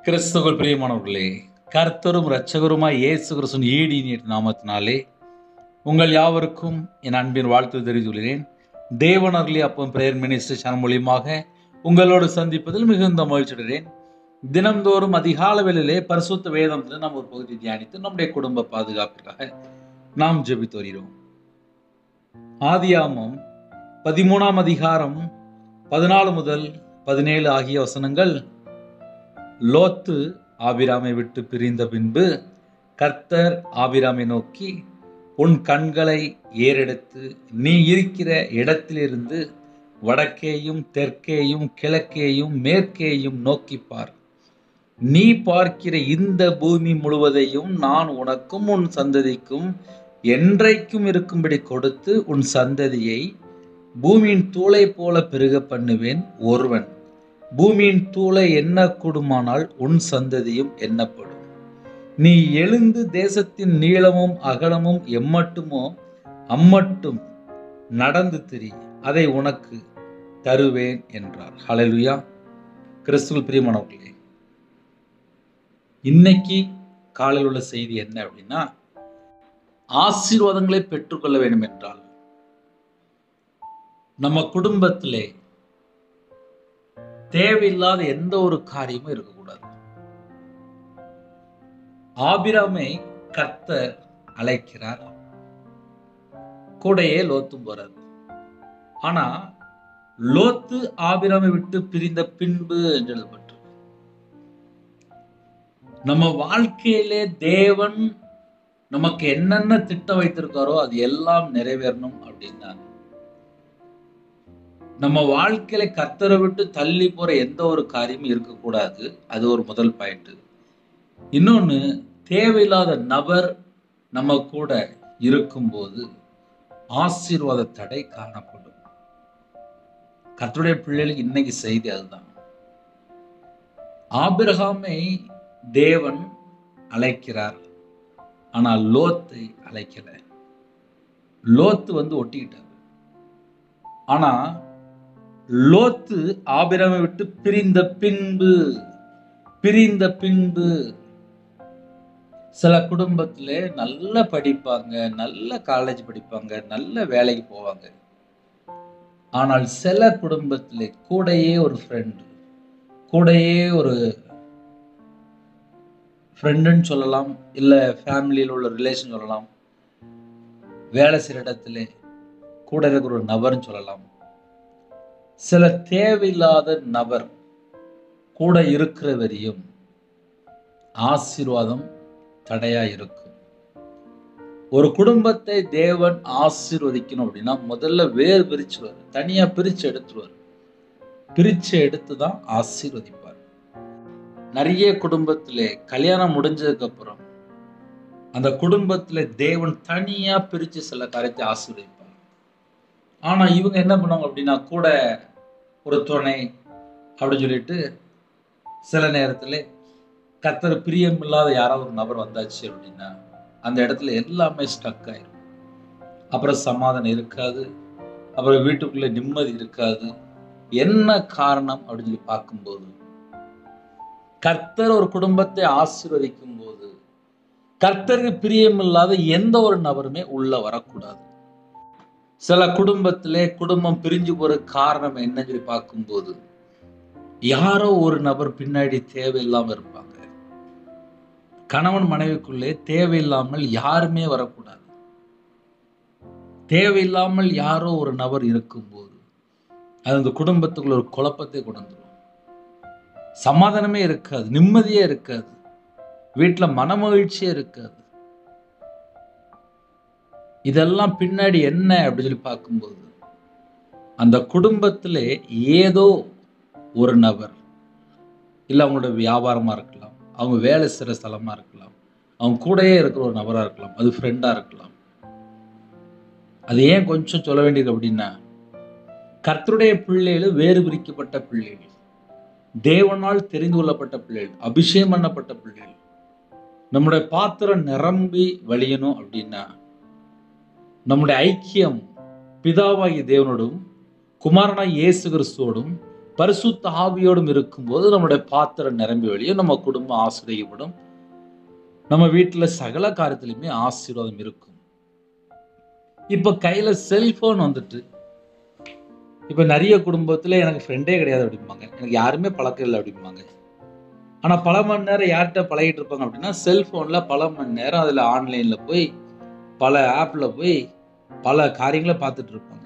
கிறிஸ்துவுக்குள் பிரியமானவர்களே, கர்த்தரும் இரட்சகருமாய் இயேசு கிறிஸ்துவின் ஈடிய நாமத்தினாலே உங்கள் யாவருக்கும் என் அன்பின் வாழ்த்து தெரிவித்துள்ளேன். தேவன் அருளிய அப்பம் பிரேயர் மினிஸ்ட்ரி சேனல் மூலியமாக உங்களோடு சந்திப்பதில் மிகுந்த மகிழ்ச்சியுடைகிறேன். தினம்தோறும் அதிகால வேளையிலே பரிசுத்த வேதத்தில் நாம் ஒரு பகுதி தியானித்து நம்முடைய குடும்ப பாதுகாப்பிற்காக நாம் ஜெபித்து வருகிறோம். ஆதியாகமம் 13ஆம் அதிகாரம் 14 முதல் 17 ஆகிய வசனங்கள். லோத்து ஆபிராமை விட்டு பிரிந்த பின்பு கர்த்தர் ஆபிராமை நோக்கி, உன் கண்களை ஏறெடுத்து நீ இருக்கிற இடத்திலிருந்து வடக்கேயும் தெற்கேயும் கிழக்கேயும் மேற்கேயும் நோக்கிப்பார். நீ பார்க்கிற இந்த பூமி முழுவதையும் நான் உனக்கும் உன் சந்ததிக்கும் என்றைக்கும் இருக்கும்படி கொடுத்து உன் சந்ததியை பூமியின் தூளை போல பெருக பண்ணுவேன். ஒருவன் பூமியின் தூளை எண்ணக்கூடுமானால் உன் சந்ததியும் எண்ணப்படும். நீ எழுந்து தேசத்தின் நீளமும் அகலமும் எம்மட்டுமோ அம்மட்டும் நடந்து திரி, அதை உனக்கு தருவேன் என்றார். ஹல்லேலூயா. கிறிஸ்துவுக்குள் பிரியமானவர்களே, இன்னைக்கு காலையில் உள்ள செய்தி என்ன அப்படின்னா, ஆசீர்வாதங்களை பெற்றுக்கொள்ள வேண்டும் என்றால் நம்ம குடும்பத்திலே தேவையில்லாத எந்த ஒரு காரியமும் இருக்கக்கூடாது. ஆபிராமை கர்த்தர் அழைக்கிறார், கூடையே லோத்தும் போறார். ஆனா லோத்து ஆபிராமை விட்டு பிரிந்த பின்பு என்று எழுதப்பட்டு, நம்ம வாழ்க்கையிலே தேவன் நமக்கு என்னென்ன திட்டம் வைத்திருக்காரோ அது எல்லாம் நிறைவேறணும் அப்படின்னா, நம்ம வாழ்க்கையில கர்த்தரை விட்டு தள்ளி போற எந்த ஒரு காரியமும் இருக்கக்கூடாது. அது ஒரு முதல் பாயிண்ட். இன்னொன்னு, தேவையில்லாத நபர் நம்ம கூட இருக்கும்போது ஆசீர்வாத தடை காணப்படும். கர்த்தருடைய பிள்ளைகளுக்கு இன்னைக்கு செய்தி அதுதான். ஆபிரகாமை தேவன் அழைக்கிறார், ஆனால் லோத்தை அழைக்கல. லோத்து ஒட்டிக்கிட்டார். ஆனா லோத்து ஆபிரகாமை விட்டு பிரிந்த பின்பு சில குடும்பத்திலே நல்ல படிப்பாங்க, நல்ல காலேஜ் படிப்பாங்க, நல்ல வேலைக்கு போவாங்க. ஆனால் சில குடும்பத்திலே கூடையே ஒரு ஃப்ரெண்டுன்னு சொல்லலாம், இல்ல ஃபேமிலியில் உள்ள ரிலேஷன் சொல்லலாம், வேலை செய்யற இடத்துல கூட இருக்கிற ஒரு நபர்னு சொல்லலாம். சில தேவையில்லாத நபர் கூட இருக்கிற வரையும் ஆசீர்வாதம் தடையா இருக்கும். ஒரு குடும்பத்தை தேவன் ஆசீர்வதிக்கணும் அப்படின்னா முதல்ல வேறு பிரிச்சுருவார், தனியா பிரிச்சு எடுத்துருவார். பிரிச்சு எடுத்துதான் ஆசீர்வதிப்பார். நிறைய குடும்பத்திலே கல்யாணம் முடிஞ்சதுக்கு அப்புறம் அந்த குடும்பத்திலே தேவன் தனியா பிரிச்சு சில காரியத்தை ஆசீர்வதிப்பார். ஆனா இவங்க என்ன பண்ணுவாங்க அப்படின்னா, கூட ஒரு துணை அப்படின்னு சொல்லிட்டு சில நேரத்துல கர்த்தர் பிரியம் இல்லாத யாராவது ஒரு நபர் வந்தாச்சு அப்படின்னா அந்த இடத்துல எல்லாமே ஸ்டக் ஆயிரும். அப்புறம் சமாதானம் இருக்காது, அப்புறம் வீட்டுக்குள்ள நிம்மதி இருக்காது. என்ன காரணம் அப்படின்னு சொல்லி பார்க்கும்போது, கர்த்தர் ஒரு குடும்பத்தை ஆசீர்வதிக்கும் போது கர்த்தருக்கு பிரியம் இல்லாத எந்த ஒரு நபருமே உள்ள வரக்கூடாது. சில குடும்பத்திலே குடும்பம் பிரிஞ்சு போற காரணம் என்னன்னு சொல்லி பார்க்கும்போது, யாரோ ஒரு நபர் பின்னாடி தேவையில்லாம இருப்பாங்க. கணவன் மனைவிக்குள்ளே தேவையில்லாமல் யாருமே வரக்கூடாது. தேவையில்லாமல் யாரோ ஒரு நபர் இருக்கும்போது அது அந்த குடும்பத்துக்குள்ள ஒரு குழப்பத்தை கொண்டு வந்துடும். சமாதானமே இருக்காது, நிம்மதியே இருக்காது, வீட்டுல மனமகிழ்ச்சியே இருக்காது. இதெல்லாம் பின்னாடி என்ன அப்படின்னு சொல்லி பார்க்கும்போது, அந்த குடும்பத்திலே ஏதோ ஒரு நபர், இல்லை அவங்களோட வியாபாரமா இருக்கலாம், அவங்க வேலை செய்கிற ஸ்தலமா இருக்கலாம், அவங்க கூடயே இருக்கிற ஒரு நபரா இருக்கலாம், அது ஃப்ரெண்டா இருக்கலாம். அது ஏன் கொஞ்சம் சொல்ல வேண்டியது அப்படின்னா, கர்த்தருடைய பிள்ளைகள் வேறு பிரிக்கப்பட்ட பிள்ளைகள், தேவனால் தெரிந்து கொள்ளப்பட்ட பிள்ளைகள், அபிஷேகம் பண்ணப்பட்ட பிள்ளைகள். நம்முடைய பாத்திரம் நிரம்பி வழியணும் அப்படின்னா நம்முடைய ஐக்கியம் பிதாவாகிய தேவனோடும் குமாரனாய் இயேசு கிறிஸ்துவோடும் பரிசுத்த ஆவியோடும் இருக்கும்போது நம்முடைய பாத்திரம் நிரம்பி வழியும், நம்ம குடும்பம் ஆசீர்வதிக்கப்படும். நம்ம வீட்டுல சகல காரியத்திலுமே ஆசீர்வாதம் இருக்கும். இப்ப கையில செல்போன் வந்துட்டு, இப்ப நிறைய குடும்பத்துல எனக்கு ஃப்ரெண்டே கிடையாது அப்படிம்பாங்க, எனக்கு யாருமே பழக்கம் இல்லை அப்படிம்பாங்க. ஆனா பல மணி நேரம் யார்கிட்ட பழகிட்டு இருப்பாங்க அப்படின்னா, செல்போன்ல பல மணி நேரம் அதுல ஆன்லைன்ல போய் பல ஆப்ல போய் பல காரியங்களை பார்த்துட்டு இருப்பாங்க.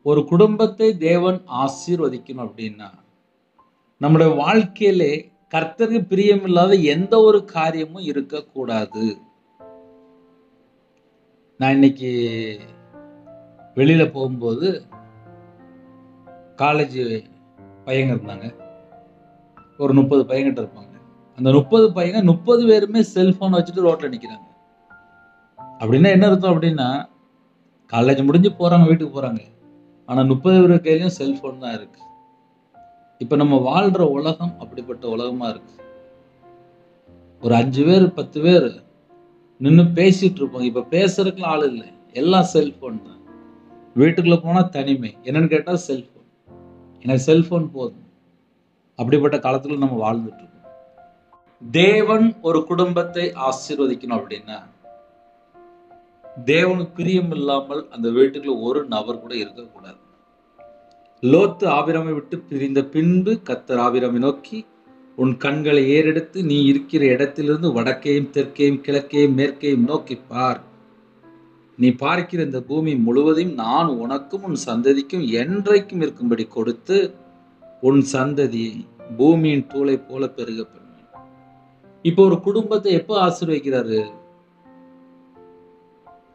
ஒரு குடும்பத்தை தேவன் ஆசீர்வதிக்கணும் அப்படின்னா, நம்முடைய வாழ்க்கையிலே கர்த்தருக்கு பிரியமில்லாத எந்த ஒரு காரியமும் இருக்கக்கூடாது. நான் இன்னைக்கு வெளியில போகும்போது காலேஜ் பையங்க இருந்தாங்க, ஒரு 30 பையன்கிட்ட இருப்பாங்க. அந்த 30 பையங்க 30 பேருமே செல்போன் வச்சுட்டு ரோட்ல நிக்கிறாங்க. அப்படின்னா என்ன அர்த்தம் அப்படின்னா, காலேஜ் முடிஞ்சு போறாங்க, வீட்டுக்கு போறாங்க. ஆனா 30 பேர் கையிலயும் செல்போன் தான் இருக்கு. இப்ப நம்ம வாழ்ற உலகம் அப்படிப்பட்ட உலகமா இருக்கு. ஒரு 5 பேர் 10 பேர் நின்னு பேசிட்டு இருப்பாங்க. இப்ப பேசுறதுக்குலாம் ஆள் இல்லை, எல்லாம் செல்போன் தான். வீட்டுக்குள்ள போனா தனிமை. என்னன்னு கேட்டா செல்போன். எனக்கு செல்போன் போதும். அப்படிப்பட்ட காலத்துல நம்ம வாழ்ந்துட்டு இருக்கோம். தேவன் ஒரு குடும்பத்தை ஆசீர்வதிக்கணும் அப்படின்னா, தேவனுக்கு பிரியம் இல்லாமல் அந்த வீட்டுக்குள்ள ஒரு நபர் கூட இருக்கக்கூடாது. லோத்து ஆபிராமை விட்டு பிரிந்த பின்பு கர்த்தர் ஆபிராமை நோக்கி, உன் கண்களை ஏறெடுத்து நீ இருக்கிற இடத்திலிருந்து வடக்கையும் தெற்கையும் கிழக்கையும் மேற்கையும் நோக்கி பார். நீ பார்க்கிற இந்த பூமி முழுவதையும் நான் உனக்கும் உன் சந்ததிக்கும் என்றைக்கும் இருக்கும்படி கொடுத்து, உன் சந்ததியை பூமியின் தூளை போல பெருக பண்ணுவேன். இப்போ ஒரு குடும்பத்தை எப்போ ஆசீர்வதிக்கிறாரு,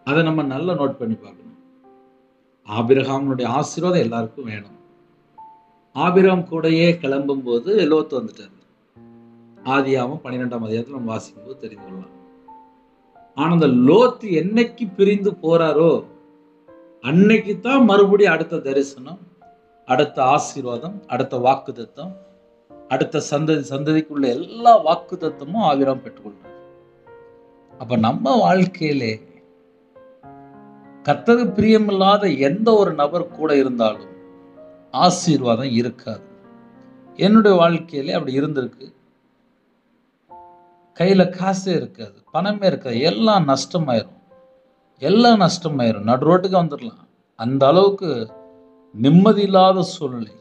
அதை நம்ம நல்லா நோட் பண்ணி பார்க்கணும். ஆபிரகாமுடைய ஆசீர்வாதம் எல்லாருக்கும் வேணும். ஆபிரகாம் கூடயே கிளம்பும் போது லோத்து வந்துட்டாரு. ஆதியாகமம் 12ஆம் அதிகாரத்தில் நம்ம வாசிக்கும் போது தெரிந்து கொள்ளலாம். ஆனா அந்த லோத்து என்னைக்கு பிரிந்து போறாரோ அன்னைக்கு தான் மறுபடியும் அடுத்த தரிசனம், அடுத்த ஆசீர்வாதம், அடுத்த வாக்குத்தத்தம், அடுத்த சந்ததிக்குள்ள எல்லா வாக்குத்தத்தமும் ஆபிரகாம் பெற்றுக்கொள்றார். அப்ப நம்ம வாழ்க்கையிலே கர்த்தருக்கு பிரியமில்லாத எந்த ஒரு நபர் கூட இருந்தாலும் ஆசீர்வாதம் இருக்காது. என்னுடைய வாழ்க்கையிலே அப்படி இருந்திருக்கு. கையில காசே இருக்காது, பணமே இருக்காது, எல்லாம் நஷ்டமாயிரும், நடு ரோட்டுக்கு வந்துடலாம். அந்த அளவுக்கு நிம்மதி இல்லாத சூழ்நிலை.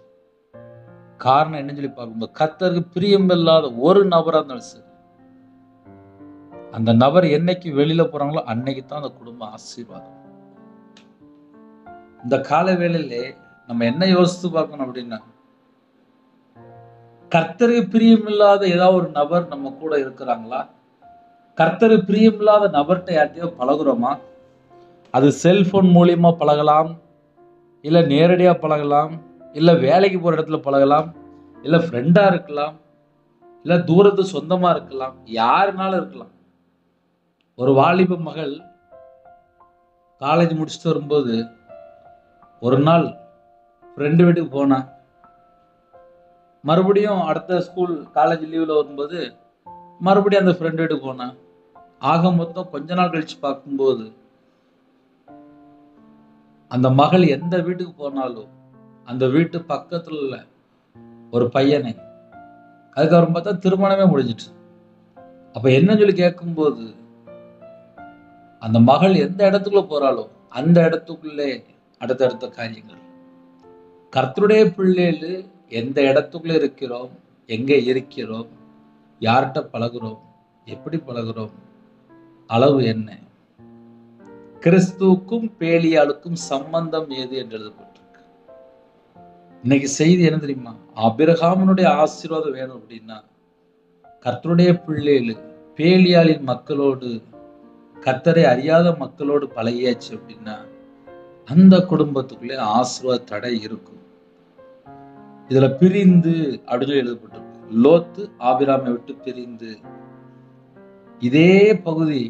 காரணம் என்னன்னு சொல்லி பார்க்கும்போது, கர்த்தருக்கு பிரியம் இல்லாத ஒரு நபரா இருந்தாலும் சரி, அந்த நபர் என்னைக்கு வெளியில போறாங்களோ அன்னைக்கு தான் அந்த குடும்ப ஆசீர்வாதம். இந்த கால வேளையிலே நம்ம என்ன யோசித்து பார்க்கணும் அப்படின்னா, கர்த்தருக்கு பிரியமில்லாத ஏதாவது ஒரு நபர் நம்ம கூட இருக்கிறாங்களா? கர்த்தருக்கு பிரியமில்லாத நபர்கிட்ட யார்ட்டையோ பழகுறோமா? அது செல்போன் மூலியமா பழகலாம், இல்ல நேரடியா பழகலாம், இல்ல வேலைக்கு போற இடத்துல பழகலாம், இல்ல ஃப்ரெண்டா இருக்கலாம், இல்ல தூரத்து சொந்தமா இருக்கலாம், யாருனாலும் இருக்கலாம். ஒரு வாலிப மகள் காலேஜ் முடிச்சுட்டு வரும்போது ஒரு நாள் ஃப்ரெண்டு வீட்டுக்கு போனா, மறுபடியும் அடுத்த ஸ்கூல் காலேஜ் லீவ்ல வரும்போது மறுபடியும் அந்த ஃப்ரெண்டு வீட்டுக்கு போனா. ஆக மொத்தம் கொஞ்ச நாள் கழிச்சு பார்க்கும்போது அந்த மகள் எந்த வீட்டுக்கு போனாலும் அந்த வீட்டு பக்கத்துல ஒரு பையனை, அதுக்கப்புறம் பார்த்தா திருமணமே முடிஞ்சிட்டு. அப்ப என்ன சொல்லி கேட்கும்போது, அந்த மகள் எந்த இடத்துக்குள்ள போறாளோ அந்த இடத்துக்குள்ளே அடுத்தடுத்த காரியங்கள். கர்த்தருடைய பிள்ளைகள் எந்த இடத்துக்குள்ள இருக்கிறோம், எங்க இருக்கிறோம், யார்கிட்ட பழகுறோம், எப்படி பழகுறோம், அளவு என்ன? கிறிஸ்துவுக்கும் பேலியாளுக்கும் சம்பந்தம் ஏது என்று எழுதப்பட்டிருக்கு. இன்னைக்கு செய்தி என்ன தெரியுமா? ஆபிரகாமுடைய ஆசீர்வாதம் வேணும் அப்படின்னா, கர்த்தருடைய பிள்ளைகள் பேலியாளின் மக்களோடு, கர்த்தரை அறியாத மக்களோடு பழகியாச்சு அப்படின்னா அந்த குடும்பத்துக்குள்ளே ஆசீர்வாத தடை இருக்கும். இதுல பிரிந்து அப்படின்னு எழுதப்பட்டிருக்கு. லோத்து ஆபிராமை விட்டு பிரிந்து. இதே பகுதி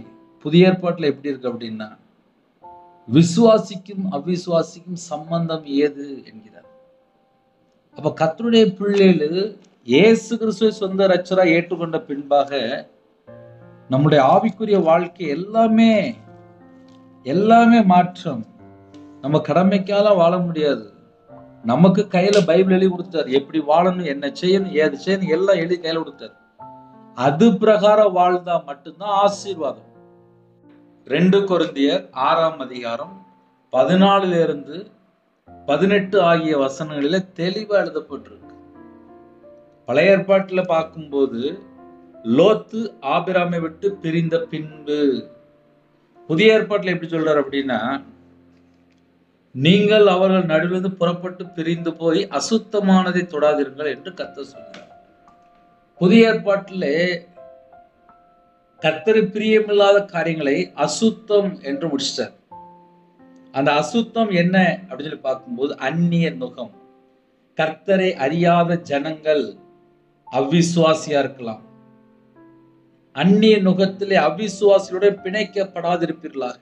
புதிய ஏற்பாட்டுல எப்படி இருக்கு அப்படின்னா, விசுவாசிக்கும் அவிசுவாசிக்கும் சம்பந்தம் ஏது என்கிறார். அப்ப கர்த்தருடைய பிள்ளைகள் இயேசு கிறிஸ்துவை சொந்த இரட்சகரா ஏற்றுக்கொண்ட பின்பாக நம்முடைய ஆவிக்குரிய வாழ்க்கை எல்லாமே மாற்றம். நம்ம கடமைக்கால வாழ முடியாது. நமக்கு கையில பைபிள் எழுதி கொடுத்தாரு, எப்படி வாழணும், என்ன செய்யணும், ஏது செய்யணும் எல்லாம் எழுதி கையில கொடுத்தாரு. அது பிரகாரம் வாழ்ந்தா மட்டும்தான் ஆசீர்வாதம். 2 கொரிந்தியர் 6ஆம் அதிகாரம் 14 18 ஆகிய வசனங்களில தெளிவா எழுதப்பட்டிருக்கு. பழைய ஏற்பாட்டுல பார்க்கும்போது லோத்து ஆபிராமை விட்டு பிரிந்த பின்பு, புதிய ஏற்பாட்டுல எப்படி சொல்றாரு அப்படின்னா, நீங்கள் அவர்கள் நடுவிலிருந்து புறப்பட்டு பிரிந்து போய் அசுத்தமானதை தொடாதீர்கள் என்று கர்த்தர் சொல்கிறார். புதிய ஏற்பாட்டிலே கர்த்தர் பிரியமில்லாத காரியங்களை அசுத்தம் என்று முடிச்சிட்டார். அந்த அசுத்தம் என்ன அப்படின்னு சொல்லி பார்க்கும்போது, அந்நிய நுகம், கர்த்தரை அறியாத ஜனங்கள், அவிசுவாசியா இருக்கலாம். அந்நிய நுகத்திலே அவிசுவாசியுடன் பிணைக்கப்படாதிருப்பீர்களாக.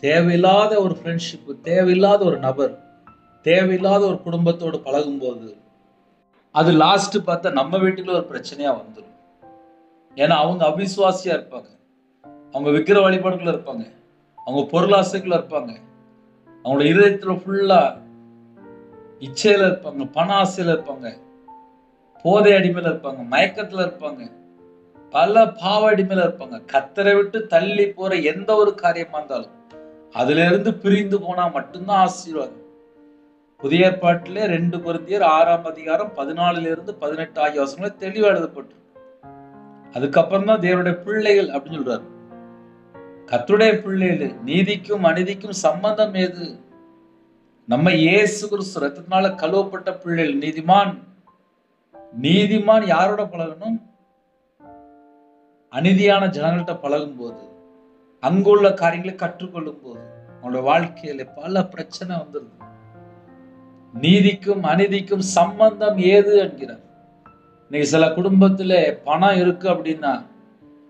தேவையில்லாத ஒரு ஃப்ரெண்ட்ஷிப், தேவையில்லாத ஒரு நபர், தேவையில்லாத ஒரு குடும்பத்தோடு பழகும் போது அது லாஸ்ட் பார்த்தா நம்ம வீட்டுக்குள்ள ஒரு பிரச்சனையா வந்துடும். ஏன்னா அவங்க அவிசுவாசியா இருப்பாங்க, அவங்க விக்கிர வழிபாடுக்குள்ள இருப்பாங்க, அவங்க பொருளாசைக்குள்ள இருப்பாங்க, அவங்களோட இதயத்துல ஃபுல்லா இச்சையில இருப்பாங்க, பண ஆசையில இருப்பாங்க, போதை அடிமையில இருப்பாங்க, மயக்கத்துல இருப்பாங்க, பல பாவ அடிமையில இருப்பாங்க. கர்த்தரை விட்டு தள்ளி போற எந்த ஒரு காரியமா இருந்தாலும் அதுல இருந்து பிரிந்து போனா மட்டும்தான் ஆசீர்வாதம். புதிய ஏற்பாட்டிலே 2 கொரிந்தியர் 6ஆம் அதிகாரம் 14 18 ஆகிய வசனங்களை தெளிவா எழுதப்பட்டு, அதுக்கப்புறம் தான் தேவனுடைய பிள்ளைகள் அப்படின்னு சொல்றாரு. கர்த்தருடைய பிள்ளைகள் நீதிக்கும் அநீதிக்கும் சம்பந்தம் ஏது? நம்ம இயேசு கிறிஸ்து ரத்தத்தினால கழுவப்பட்ட பிள்ளைகள். நீதிமான் யாரோட பழகணும்? அநீதியான ஜனங்கள்கிட்ட பழகும் போது, அங்குள்ள காரியங்களை கற்றுக்கொள்ளும் போது அவனோட வாழ்க்கையில பல பிரச்சனை வந்துருது. நீதிக்கும் அநீதிக்கும் சம்பந்தம் ஏது என்கிறார். இன்னைக்கு சில குடும்பத்துல பணம் இருக்கு அப்படின்னா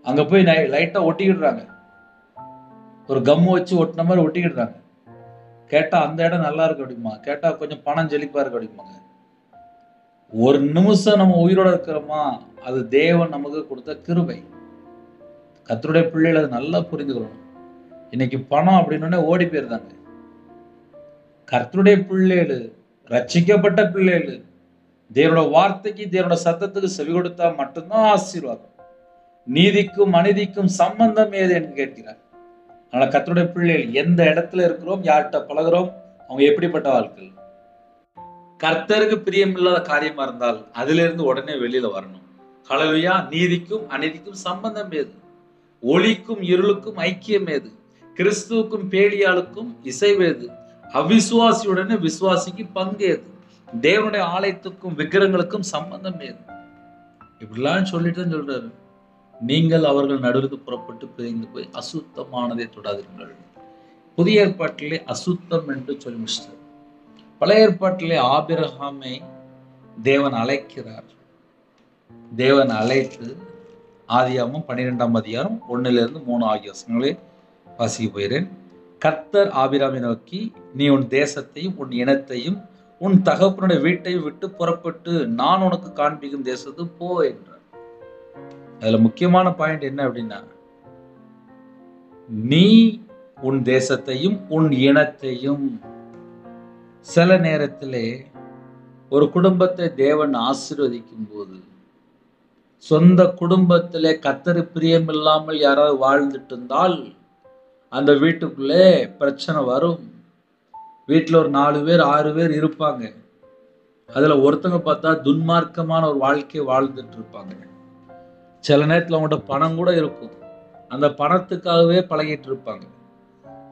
அங்க போய் லைட்டா ஒட்டிக்கிடுறாங்க, ஒரு கம்மு வச்சு ஒட்டின மாதிரி ஒட்டிக்கிடுறாங்க. கேட்டா அந்த இடம் நல்லா இருக்கு அப்படிமா, கேட்டா கொஞ்சம் பணம் செழிப்பா இருக்கு அப்படிமாங்க. ஒரு நிமிஷம் நம்ம உயிரோட இருக்கிறோமா, அது தேவன் நமக்கு கொடுத்த கிருபை. கர்த்தருடைய பிள்ளைகள் அதை நல்லா புரிந்துக்கணும். இன்னைக்கு பணம் அப்படின்னு ஓடி போயிருந்தாங்க. கர்த்தருடைய பிள்ளைகள், ரட்சிக்கப்பட்ட பிள்ளைகள், தேவனோட வார்த்தைக்கு தேவனோட சத்தத்துக்கு செவி கொடுத்தா மட்டும்தான் ஆசீர்வாதம். நீதிக்கும் அநீதிக்கும் சம்பந்தம் ஏது என்று கேட்கிறார். அதனால கர்த்தருடைய பிள்ளைகள் எந்த இடத்துல இருக்கிறோம், யார்கிட்ட பழகிறோம், அவங்க எப்படிப்பட்ட வாழ்க்கை, கர்த்தருக்கு பிரியமில்லாத காரியமா இருந்தால் அதுல இருந்து உடனே வெளியில வரணும். ஹல்லேலூயா. நீதிக்கும் அநீதிக்கும் சம்பந்தம் ஏது? ஒளிக்கும் இருளுக்கும் ஐக்கியம் ஏது? கிறிஸ்துவுக்கும் பேலியாளுக்கும் இசைவேது? அவிசுவாசியுடனே விசுவாசிக்கு பங்கு ஏது? தேவனுடைய ஆலயத்துக்கும் விக்கிரங்களுக்கும் சம்பந்தம் ஏது? இப்படிலாம் சொல்லிட்டு தான் சொல்றாரு, நீங்கள் அவர்கள் நடுவிலிருந்து புறப்பட்டு பிரிந்து போய் அசுத்தமானதை தொடாதீர்கள். புதிய ஏற்பாட்டிலே அசுத்தம் என்று சொல்லி முடிச்சிட்டார். பழைய ஏற்பாட்டிலே ஆபிரகாமை தேவன் அழைக்கிறார். தேவன் அழைத்து ஆதியாகமம் 12ஆம் அதிகாரம் 1-3 ஆகிய வசனங்களை வாசிக்க போகிறேன். கர்த்தர் ஆபிரகாமை நோக்கி, நீ உன் தேசத்தையும் உன் இனத்தையும் உன் தகப்பனுடைய வீட்டையும் விட்டு புறப்பட்டு நான் உனக்கு காண்பிக்கும் தேசத்துக்கு போ என்றார். அதுல முக்கியமான பாயிண்ட் என்ன அப்படின்னா, நீ உன் தேசத்தையும் உன் இனத்தையும். சில நேரத்திலே ஒரு குடும்பத்தை தேவன் ஆசீர்வதிக்கும் போது, சொந்த குடும்பத்திலே கர்த்தர் பிரியம் இல்லாமல் யாராவது வாழ்ந்துட்டு இருந்தால் அந்த வீட்டுக்குள்ளே பிரச்சனை வரும். வீட்டுல ஒரு 4 பேர் 6 பேர் இருப்பாங்க. அதுல ஒருத்தங்க பார்த்தா துன்மார்க்கமான ஒரு வாழ்க்கையை வாழ்ந்துட்டு இருப்பாங்க. சில நேரத்துல அவங்கள்ட்ட பணம் கூட இருக்கும், அந்த பணத்துக்காகவே பழகிட்டு இருப்பாங்க.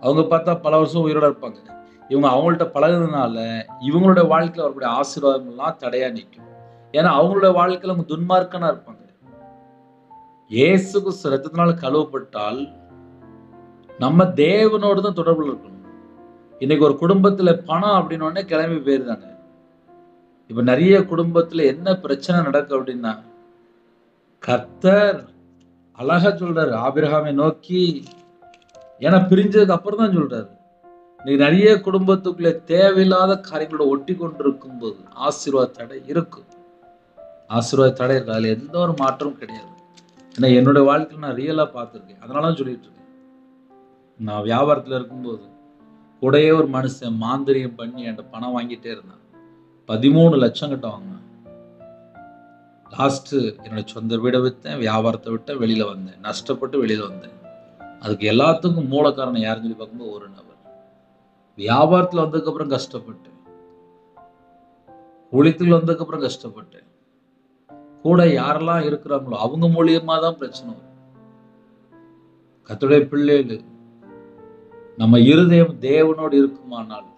அவங்க பார்த்தா பல வருஷம் உயிரோட இருப்பாங்க. இவங்க அவங்கள்ட்ட பழகுறதுனால இவங்களுடைய வாழ்க்கையில வரக்கூடிய ஆசீர்வாதம் எல்லாம் தடையா நிற்கும். ஏன்னா அவங்களுடைய வாழ்க்கையில அவங்க துன்மார்க்கனா இருப்பாங்க. இயேசு கிறிஸ்து ரத்தத்தினால கழுவப்பட்டால் நம்ம தேவனோடு தான் தொடர்புல இருக்கணும். இன்னைக்கு ஒரு குடும்பத்துல பணம் அப்படின்னு உடனே கிளம்பி போயிருந்தாங்க. இப்ப நிறைய குடும்பத்துல என்ன பிரச்சனை நடக்கும் அப்படின்னா, கர்த்தர் அழகா சொல்றாரு ஆபிரகாமை நோக்கி, ஏன்னா பிரிஞ்சதுக்கு அப்புறம் தான் சொல்றாரு. இன்னைக்கு நிறைய குடும்பத்துக்குள்ள தேவையில்லாத காரியங்களோட ஒட்டி கொண்டிருக்கும் போது ஆசீர்வாத தடை இருக்கும். ஆசீர்வாத தடை இருக்கு, அதுல எந்த ஒரு மாற்றமும் கிடையாது. ஏன்னா என்னோட வாழ்க்கையில் நான் ரியலா பார்த்துருக்கேன். அதனால தான் சொல்லிட்டு இருக்கேன். நான் வியாபாரத்துல இருக்கும்போது கூடயே ஒரு மனுஷன் மாந்திரியம் பண்ணி என்கிட்ட பணம் வாங்கிட்டே இருந்தான். 13 லட்சம் கிட்ட வாங்கினான். லாஸ்ட் என்னோட சொந்த வீடை விற்றேன், வியாபாரத்தை விட்டேன், வெளியில வந்தேன், நஷ்டப்பட்டு வெளியில வந்தேன். அதுக்கு எல்லாத்துக்கும் மூல காரணம் யாருன்னு சொல்லி பார்க்கும்போது ஒரு நபர். வியாபாரத்தில் வந்ததுக்கு அப்புறம் கஷ்டப்பட்டேன், ஊழியத்தில் வந்ததுக்கு அப்புறம் கஷ்டப்பட்டேன். கூட யாரெல்லாம் இருக்கிறாங்களோ அவங்க மூலியமா தான் பிரச்சனை வரும். கர்த்தருடைய பிள்ளைகள், நம்ம இருதயம் தேவனோடு இருக்குமானால்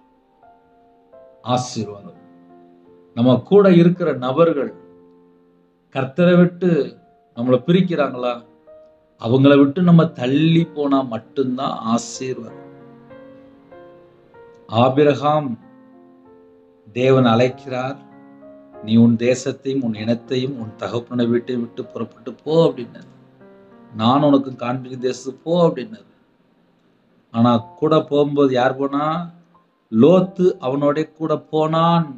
ஆசீர்வாதம். நம்ம கூட இருக்கிற நபர்கள் கர்த்தரை விட்டு நம்மளை பிரிக்கிறாங்களா, அவங்கள விட்டு நம்ம தள்ளி போனா மட்டும்தான் ஆசீர்வாதம். ஆபிரகாம் தேவன் அழைக்கிறார், நீ உன் தேசத்தையும் உன் இனத்தையும் உன் தகப்பனை வீட்டை விட்டு புறப்பட்டு போ அப்படின்னாரு. நான் உனக்கு காண்பிக்கும் தேசத்துக்கு போ அப்படின்னாரு. ஆனா கூட போகும்போது யார் போனா? லோத்து அவனோட கூட போனான்.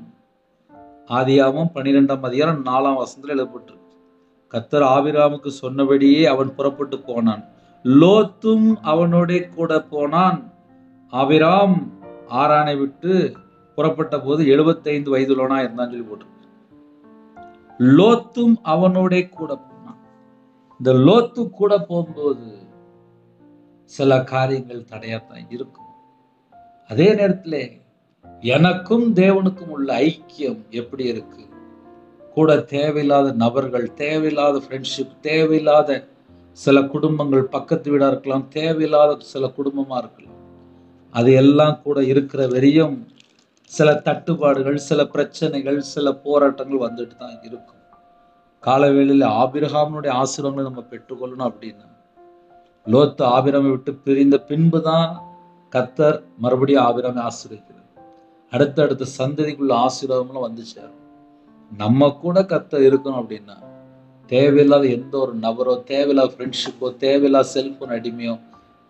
ஆதியாகமம் 12ஆம் அதிகாரம் 4ஆம் வசனத்துல எழுதப்பட்டிருக்கு. கர்த்தர் ஆபிரகாமுக்கு சொன்னபடியே அவன் புறப்பட்டு போனான், லோத்தும் அவனோட கூட போனான். ஆபிரகாம் ஆரானை விட்டு புறப்பட்ட போது 75 வயதுள்ளவனா இருந்தான்னு சொல்லி போட்டிருக்கு. லோத்தும் அவனோட கூட போனான். இந்த லோத்து கூட போகும்போது சில காரியங்கள் தடையாத்தான் இருக்கும். அதே நேரத்தில் எனக்கும் தேவனுக்கும் உள்ள ஐக்கியம் எப்படி இருக்கு? கூட தேவையில்லாத நபர்கள், தேவையில்லாத ஃப்ரெண்ட்ஷிப், தேவையில்லாத சில குடும்பங்கள், பக்கத்து வீடா இருக்கலாம், தேவையில்லாத சில குடும்பமா இருக்கலாம். அது எல்லாம் கூட இருக்கிற வரையும் சில தட்டுப்பாடுகள், சில பிரச்சனைகள், சில போராட்டங்கள் வந்துட்டு தான் இருக்கும். காலவேளையில் ஆபிரகாமுடைய ஆசீர்வாதங்களை நம்ம பெற்றுக்கொள்ளணும் அப்படின்னா, லோத்து ஆபிரகாமை விட்டு பிரிந்த பின்பு தான் கர்த்தர் மறுபடியும் ஆபிரகாமை ஆசீர்வதிக்கிறார். அடுத்த சந்ததிக்குள்ள ஆசீர்வாதங்களும் வந்து சேரும். நம்ம கூட கர்த்தர் இருக்கணும் அப்படின்னா, தேவையில்லாத எந்த ஒரு நபரோ, தேவையில்லாத ஃப்ரெண்ட்ஷிப்போ, தேவையில்லாத செல்போன் அடிமையோ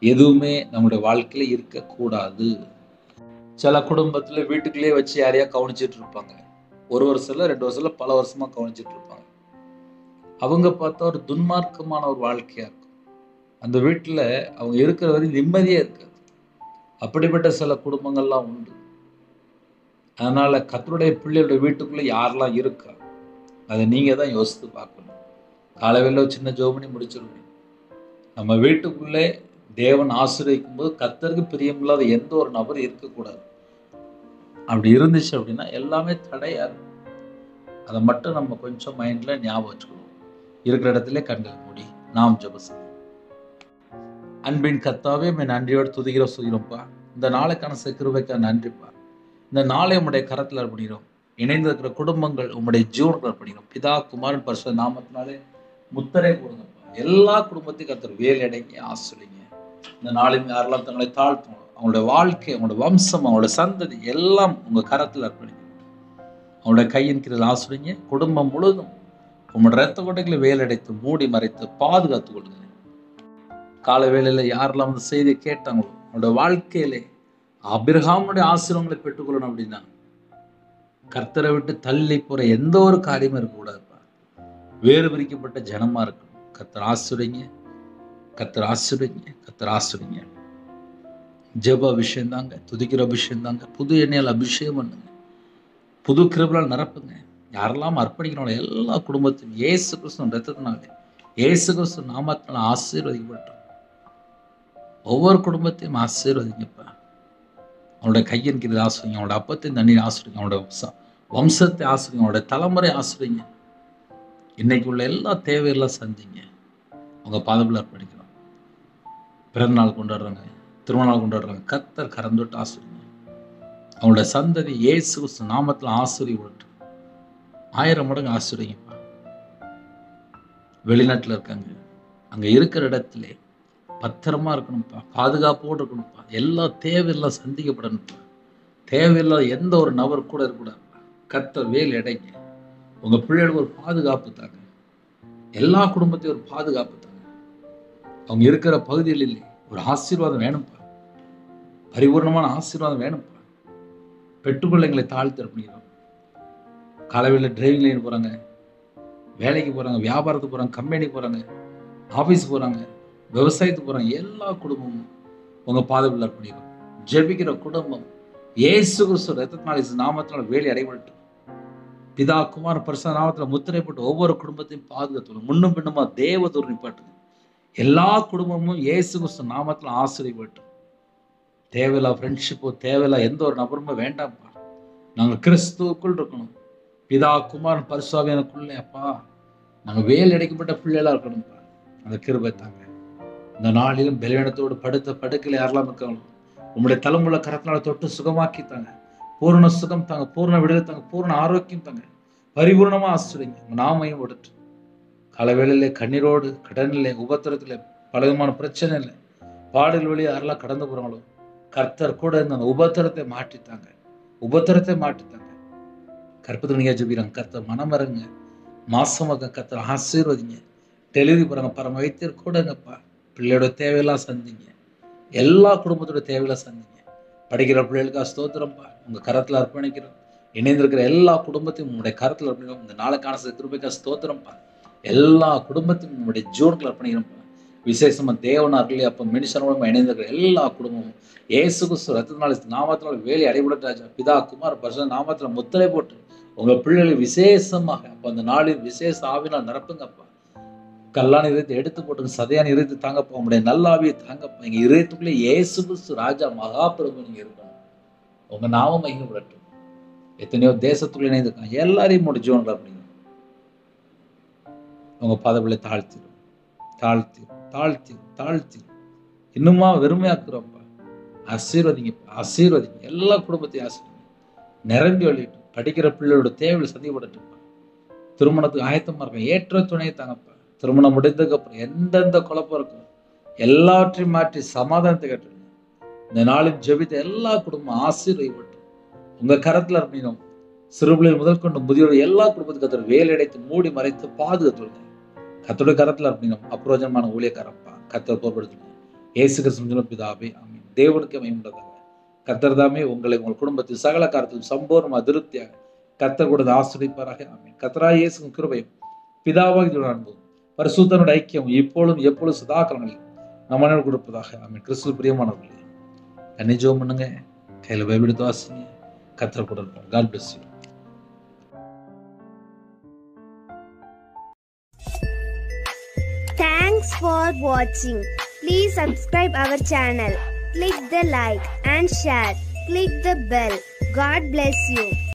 எதுவுமே நம்முடைய வாழ்க்கையில இருக்கக்கூடாது. சில குடும்பத்துல வீட்டுக்குள்ளேயே வச்சு யாரையா கவனிச்சிட்டு இருப்பாங்க. ஒரு வருஷம் இல்ல, 2 வருஷம் இல்ல, பல வருஷமா கவனிச்சிட்டு இருப்பாங்க. அவங்க பார்த்தா ஒரு துன்மார்க்கமான ஒரு வாழ்க்கையா இருக்கும். அந்த வீட்டுல அவங்க இருக்கிற வரையும் நிம்மதியே இருக்காது. அப்படிப்பட்ட சில குடும்பங்கள்லாம் உண்டு. அதனால கர்த்தருடைய பிள்ளைகளுடைய வீட்டுக்குள்ள யாரெல்லாம் இருக்கா, அதை நீங்க தான் யோசித்து பார்க்கணும். காலையில சின்ன ஜோமனி முடிச்சிருக்கணும். நம்ம வீட்டுக்குள்ளே தேவன் ஆசீர்வதிக்கும் போது கர்த்தருக்கு பிரியமில்லாத எந்த ஒரு நபர் இருக்கக்கூடாது. அப்படி இருந்துச்சு அப்படின்னா எல்லாமே தடையாது. அதை மட்டும் நம்ம கொஞ்சம் மைண்ட்ல ஞாபகம் வச்சுக்கணும். இருக்கிற இடத்துல கண்கள் மூடி நாம் ஜெபம் செய்வோம். அன்பின் கர்த்தாவே, நன்றியோடு துதிக்கிறோம்ப்பா. இந்த நாளைக்கான கிருபைக்காக நன்றிப்பா. இந்த நாளை உம்முடைய கரத்தில் அர்ப்பணிக்கிறோம். இணைந்திருக்கிற குடும்பங்கள் உம்முடைய ஜீவனுக்குள் அர்ப்பணிக்கிறோம். பிதா குமாரன் பரிசுத்த நாமத்தினாலே முத்திரை போடுங்கப்பா. எல்லா குடும்பத்தையும் கர்த்தர் வேலையடங்கி ஆசீர்வதிங்க. இந்த நாளில் யாரெல்லாம் தங்களை தாழ்த்தணும், அவங்களுடைய வாழ்க்கை, அவங்களோட வம்சம், அவங்களோட சந்ததி எல்லாம் உங்க கரத்தில் அர்ப்பணிக்கணும். அவங்களுடைய கையின் கீழ் ஆசீர்வதிங்க. குடும்பம் முழுதும் உங்களோட இரத்த கொட்டைகளை வேலடைத்து மூடி மறைத்து பாதுகாத்து கொள்ளுங்க. கால வேளையில யாரெல்லாம் அந்த செய்தியை கேட்டாங்களோ அவங்களோட வாழ்க்கையிலே ஆபிரகாமுடைய ஆசீர்வாதங்களை பெற்றுக்கொள்ளணும் அப்படின்னா, கர்த்தரை விட்டு தள்ளி போற எந்த ஒரு காரியமும் இருக்கக்கூடாதுப்பா. வேறு பிரிக்கப்பட்ட ஜனமா இருக்கணும். கர்த்தர் ஆசீர்வதிங்க, கர்த்தர் ஆசீர்வதிங்க, கர்த்தர் ஆசீர்வதிங்க. ஜெப அபிஷேகம் தாங்க, துதிக்கிற அபிஷேகம் தாங்க. புது எண்ணெயால் அபிஷேகம் பண்ணுங்க, புது கிருபையால் நிரப்புங்க. யாரெல்லாம் அர்ப்பணிக்கிறோம் எல்லா குடும்பத்தையும் இயேசு கிறிஸ்து ரத்தத்தினாலே, இயேசு கிறிஸ்து நாமத்தினால ஆசீர்வதிக்கப்பட்டோம். ஒவ்வொரு குடும்பத்தையும் ஆசீர்வதிங்கப்பா. அவனுடைய கையின் கீழ் ஆசிரியங்க, அவனோட அப்பத்தின் தண்ணீர் ஆசிரியங்க, அவனோட வம்சத்தை ஆசிரியங்க, அவனோட தலைமுறை ஆசிரியங்க. இன்னைக்கு உள்ள எல்லா தேவையெல்லாம் சந்திங்க. அவங்க பாதத்தில் அர்ப்பணிக்கிறோம். பிறந்த நாள் கொண்டாடுறாங்க, திருமண நாள் கொண்டாடுறாங்க. கர்த்தர் கரந்தொட்டு ஆசிரியங்க. அவங்களோட சந்ததி இயேசு கிறிஸ்து நாமத்தில் ஆசீர்வதிக்கப்பட்டு 1000 மடங்கு ஆசீர்வதிங்கப்பா. வெளிநாட்டில் இருக்காங்க, அங்க இருக்கிற இடத்துல பத்திரமா இருக்கணும்ப்பா, பாதுகாப்போடு இருக்கணும்ப்பா. எல்லா தேவையெல்லாம் சந்திக்கப்படணும்ப்பா. தேவையில்லாத எந்த ஒரு நபர் கூட இருக்கக்கூடாதுப்பா. கர்த்தர் வேல் எடைங்க. உங்க பிள்ளைகளுக்கு ஒரு பாதுகாப்பு தாங்க. எல்லா குடும்பத்தையும் ஒரு பாதுகாப்பு தாங்க. அவங்க இருக்கிற பகுதிகளில் ஒரு ஆசீர்வாதம் வேணும்ப்பா. பரிபூர்ணமான ஆசீர்வாதம் வேணும்ப்பா. பெற்றுக்கொள்ள எங்களை தாழ்த்து அர்ப்பணிக்கிறோம். காலையில் டிரைவிங் லைன் போறாங்க, வேலைக்கு போறாங்க, வியாபாரத்துக்கு போறாங்க, கம்பெனிக்கு போறாங்க, ஆபீஸ் போறாங்க, விவசாயத்துக்கு போறாங்க. எல்லா குடும்பமும் உங்க பாதத்தில் அர்ப்பணிக்கிறோம். ஜெபிக்கிற குடும்பம் இயேசு கிறிஸ்து ரத்தத்தினால் நாமத்தினால் வேலி அடைபட்டு பிதா குமார் பரிசுத்த நாமத்தில் முத்திரை போட்டு ஒவ்வொரு குடும்பத்தையும் பாதுகாத்து முன்னும் பின்னுமா தேவதூர் நிப்பாட்டு. எல்லா குடும்பமும் இயேசு கிறிஸ்து நாமத்தில் ஆசீர்வதிப்பட்டு. தேவையில்லா ஃப்ரெண்ட்ஷிப்போ தேவையில்லா எந்த ஒரு நபருமே வேண்டாம்ப்பா. நாங்கள் கிறிஸ்துவுக்குள் இருக்கணும். பிதா குமார் பரிசுத்தாவியானுக்குள்ளே அப்பா நாங்கள் வேல் அடைக்கப்பட்ட பிள்ளைகளா இருக்கணும்ப்பா. அந்த கிருபை தாங்க. இந்த நாளிலும் பலவீனத்தோடு படுத்த படுக்கையில் யாரெல்லாம் இருக்காங்களோ உங்களுடைய தலைமுறை கரத்தினால தொட்டு சுகமாக்கி தாங்க. பூர்ண சுகம் தாங்க, பூர்ண விடுதலை தாங்க, பூர்ண ஆரோக்கியம் தாங்க, பரிபூர்ணமா ஆசிரியங்க. உங்க நாமையும் விடட்டும். காலவேளையிலே கண்ணீரோடு கடனில்லை, உபத்திரத்தில் பலவிதமான பிரச்சனை இல்லை, பாடல் வழி யாரெல்லாம் கடந்து போறாங்களோ கர்த்தர் கூட இருந்து அந்த உபத்திரத்தை மாற்றித்தாங்க, உபத்திரத்தை மாற்றித்தாங்க. கற்பத்துக்கு ஜெபிக்கிறாங்க. கர்த்தர் மனமரங்க, மாசமாக கர்த்தர் ஆசீர்வதிங்க. டெலிவரி போறாங்க பரம வைத்தியர் கூடங்கப்பா. பிள்ளையோட தேவையெல்லாம் சந்திங்க, எல்லா குடும்பத்தோட தேவையெல்லாம் சந்திங்க. படிக்கிற பிள்ளைகளுக்காக ஸ்தோத்திரம்ப்பா. உங்க கரத்துல அர்ப்பணிக்கிறோம். இணைந்திருக்கிற எல்லா குடும்பத்தையும் உங்களுடைய கரத்துல அர்ப்பணிக்கிறோம். இந்த நாளுக்கான கிருபைக்காக ஸ்தோத்திரம்ப்பா. எல்லா குடும்பத்தையும் உங்களுடைய ஜோன்கள் அர்ப்பணிக்கிறோம்ப்பா. விசேஷமா தேவன் அருளி அப்ப மனுஷனோட இணைந்திருக்கிற எல்லா குடும்பமும் இயேசு கிறிஸ்து ரத்தத்தினால நாமத்தினால வேலை அடைபட ராஜா பிதா குமார் பரிசுத்த நாமத்துல முத்திரை போட்டு உங்க பிள்ளைகளை விசேஷமாக அப்ப அந்த நாளில் விசேஷ ஆவினால் நிரப்புங்கப்பா. கல்லான இதயத்தை எடுத்து போட்டு சதையான இதயத்தை தாங்கப்பா. உங்களுடைய நல்ல ஆவியை தாங்கப்பா. எங்க இதயத்துக்குள்ளே இயேசு கிறிஸ்து ராஜா மகாபிரபு நீங்க இருக்கணும். உங்க நாமம் மகிமைப்படட்டும். எத்தனையோ தேசத்துக்குள்ள இணைந்திருக்காங்க, எல்லாரையும் முடிஞ்சோன்ற அப்படிங்க உங்க பதவிகளை தாழ்த்திடும், தாழ்த்திடும், தாழ்த்திடும், தாழ்த்திடும். இன்னுமா வெறுமையாக்குறப்பா. ஆசீர்வதிங்க, ஆசீர்வதிங்க. எல்லா குடும்பத்தையும் ஆசீர்வதிங்க. நிரம்பி வழியிட்டும். படிக்கிற பிள்ளையோட தேவையை சந்திப்படட்டும்ப்பா. திருமணத்துக்கு ஆயத்தமா இருக்க ஏற்ற துணையை தாங்கப்பா. திருமணம் முடிந்ததுக்கு அப்புறம் எந்தெந்த குழப்பம் இருக்கும் எல்லாவற்றையும் மாற்றி சமாதானத்தை கட்டுங்க. இந்த நாளில் ஜெபித்த எல்லா குடும்பம் ஆசீர்வதிப்பட்டு உங்க கரத்துல இருக்கணும். சிறுபிள்ளைகள் முதல் கொண்டு முதியோர் எல்லா குடும்பத்துக்கு கத்தர் வேலை அடைத்து மூடி மறைத்து பாதுகாத்துருங்க. கத்தோட கரத்துல இருக்கணும். அப்ரோஜனமான ஊழியக்காரப்பா கத்தர் பொறுப்படுத்துங்க. இயேசு கிறிஸ்து பிதாவே ஆமென். தேவனுக்கு மகிமையுண்டாக. கத்தர் தாமே உங்களை உங்கள் குடும்பத்தில் சகல காரியத்திலும் சம்பூர்ண அதிருப்தியாக கத்தர் கூட ஆசீர்வதிப்பாராக ஆமென். கர்த்தராகிய இயேசுவின் கிருபையும் பிதாவாகிய அன்பும் பரிசுத்தனோட ஐக்கியம் இப்பொழுதும் எப்பொழுதும் சதா காலங்களில் நம்ம மனதில் கொடுப்பதாக ஆமென். கிறிஸ்துவில் பிரியமானவர்களே, கண்ணி ஜெபம் பண்ணுங்க, கையில பைபிள் எடுத்து வாசிங்க. கர்த்தர் கூட இருப்பார். God bless you. Thanks for watching. Please subscribe our channel. Click the like and share. Click the bell. God bless you.